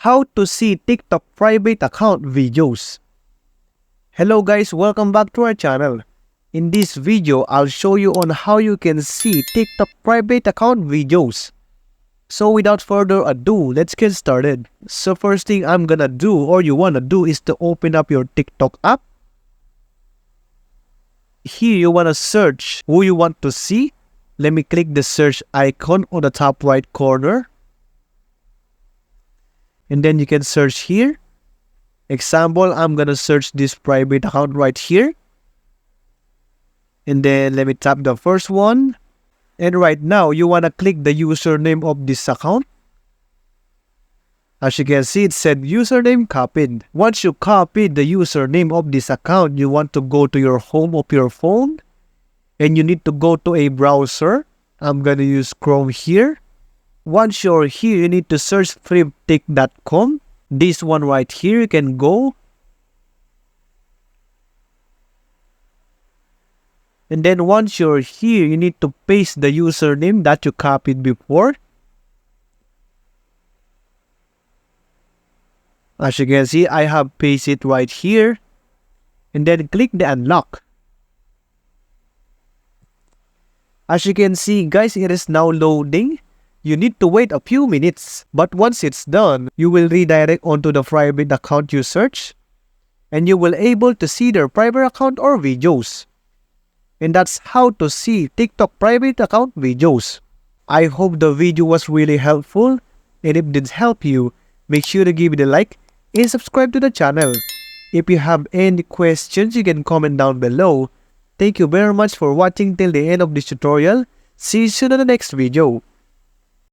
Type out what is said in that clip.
How to see TikTok private account videos. Hello guys, welcome back to our channel. In this video, I'll show you on how you can see TikTok private account videos. So without further ado, let's get started. So first thing I'm gonna do or you wanna do is to open up your TikTok app. Here you wanna search who you want to see. Let me click the search icon on the top right corner. And then you can search here. Example, I'm gonna search this private account right here. And then let me tap the first one. And right now, you wanna click the username of this account. As you can see, it said username copied. Once you copied the username of this account, you want to go to your home of your phone. And you need to go to a browser. I'm gonna use Chrome here. Once you're here, you need to search fliptik.com. This one right here, you can go. And then once you're here, you need to paste the username that you copied before. As you can see, I have pasted it right here. And then click the unlock. As you can see, guys, it is now loading. You need to wait a few minutes, but once it's done, you will redirect onto the private account you search, and you will able to see their private account or videos. And that's how to see TikTok private account videos. I hope the video was really helpful, and if it did help you, make sure to give it a like and subscribe to the channel. If you have any questions, you can comment down below. Thank you very much for watching till the end of this tutorial. See you soon on the next video.